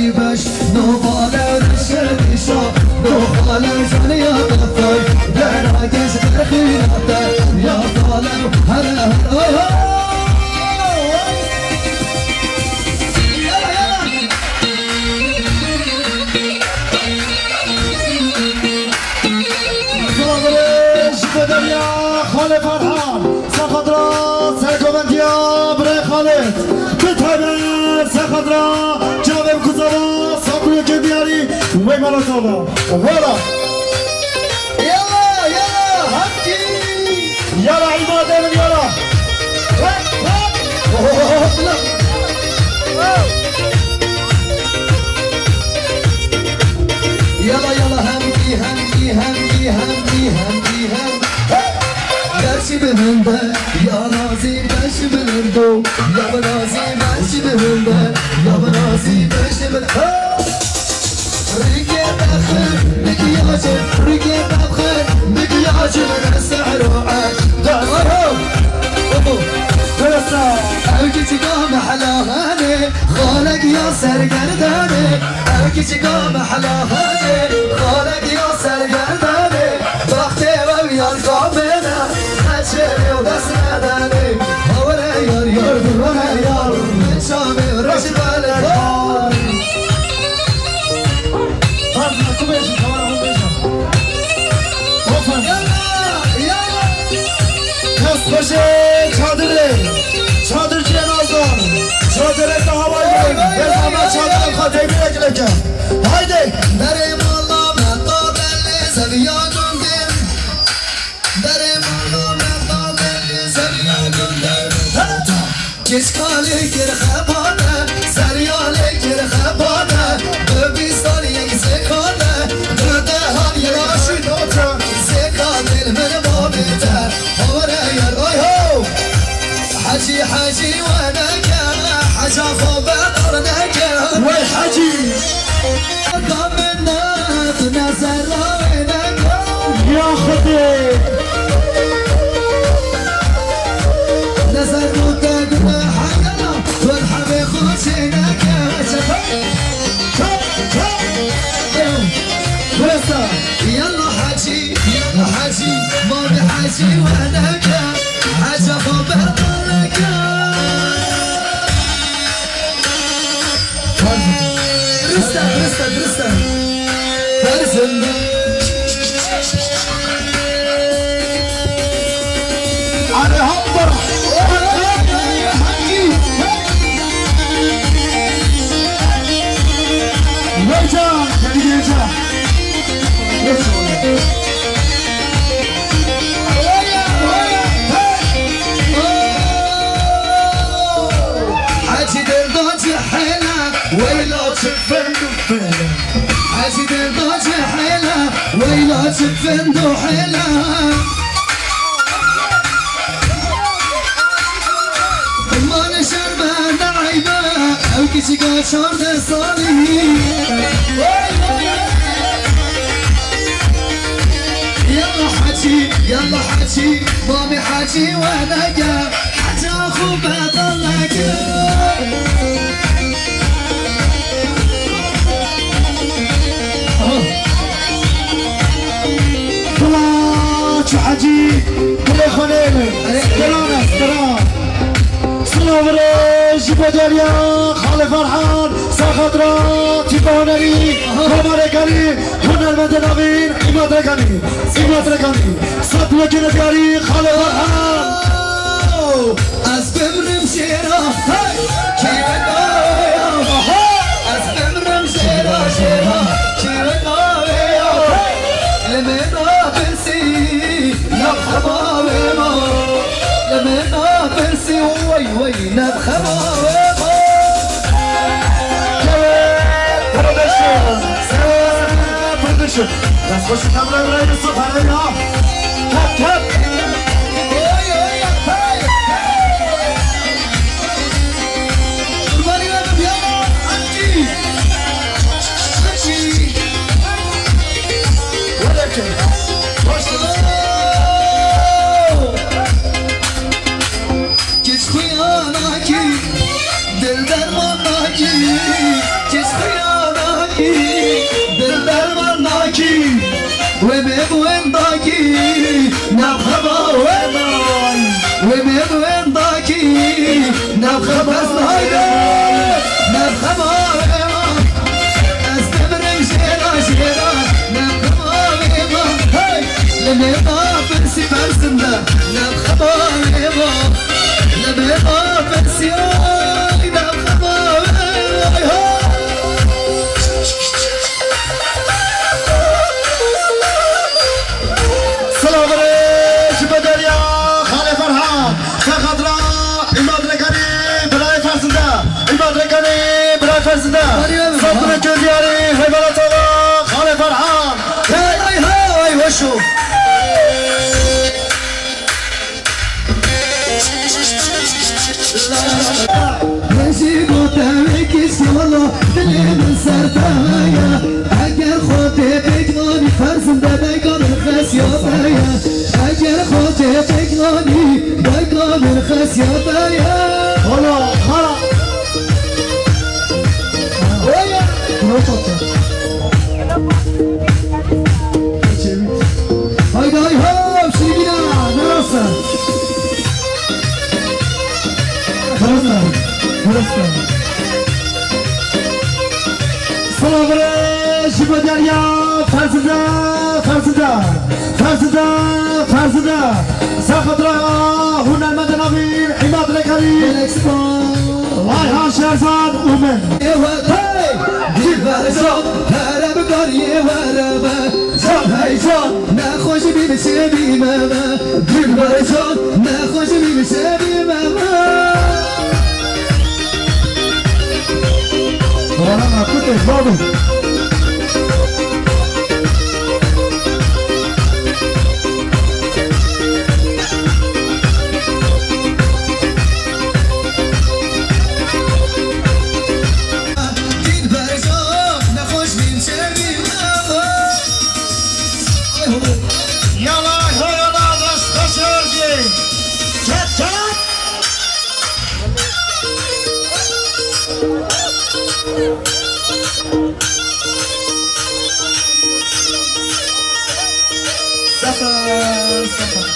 نصیبش نوبال رشدیشا نوبال جانی آدفتر در آگش درخیلاتر یا ظالم هر خالد فرحان سخدرا سرکوبندیا برای خالد بتابه سخدرا جاوب کزاوا ساکوی که بیاری وی مالا تابا والا یلا یلا حقی یلا عباده من یلا يلا يلا همدي همدي همدي همدي همدي هم درشي بهنده يا نازي باش بلندو يا بنازي باش بهنده يا بنازي باش بلندو ريقي بخير بكي عجل ريقي بخير بكي عجل السعر وعاد دعوهم اوكي قام حلاهاني خالق يا سرگرداني اوكي قام حلاهاني خالق يا سرگرداني وقتي ويا القابنا خشري ودس نداني هورا يار يار درنا يار من شامي رشد والدار فاطمه كوبيش كمان هم بيجا يلا Kız başı çadırı, çadır cenazdan, çadırı da havayı, ve zaman çadırın kategoriye gireceğim. Haydi! Derim Allah'ım hatta belli seviyordum dem Derim Allah'ım hatta belli seviyordum dem Geç kali gir xebane, seryali gir xebane Öbi saniye zekane, döde han yaraşı dote Zekadil min babite, havre yer oy ho حجي حجي ونكا حجا خوبة طرنكا والحجي قام الناس نزل وينكا يا خطي نزل وتقنا حقنا والحبي خوشينكا يلا حجي يلا حجي ما بحجي ونكا حجا خوبة طرنكا درسته برزنده على همبر ويجا خليجا حاجي درداج حيلة ويلا تفندو حاجي درداج حيلة ويلا تفندو حيلة ما نشربه نعيبه او كيشي قاشر دصالي يلا حجي مامي حجي ونقا حجا اخو بطلق طلعت حجي كل خليل سلام سلام بدريا خالد فرحان سخدرا تيبانري كماركاني هنرمند نوين إماد ركاني سطوة جنگاري خالد فرحان از بمرم شیرا کی بگایا از بمرم شیرا کی بگایا لمنا برسی نبخباوی ما لمنا برسی وی نبخباوی ما Production. Let's push the camera right to the Cut. Geç kuyana ki, dil dermana ki, geç kuyana نبخما ومن ضاكي نبخما هايدا نبخما استمرم شيرا نبخما هاي لميضا فرسي فرسندا نبخما لميضا فرسي نبخما سلام عليك بدريا خالي فرحان شخضرا المدركاني بلاي فرسندا المدركاني بلاي فرسندا صدر كزياري هيبالة الله خالي فرحان هاي وشو نجيبو تاويك الشغلو دلين سرطايا اگر خوتي بيقلوني فرزن دا دايقون الخسيوطايا اگر خوتي بيقلوني دايقون الخسيوطايا خلا خلا ويا هايدا هاي هاو شيقنا نرسل سلام عليك بدريا فرسندا شخضرا هنا المدنبير عماد الكريم رايحان شهرزاد ومن نخوش بيمشي بماما بالبرشون نخوش بيمشي بماما وانا كنت بابا يلا يلا بس خشرجي جت سفر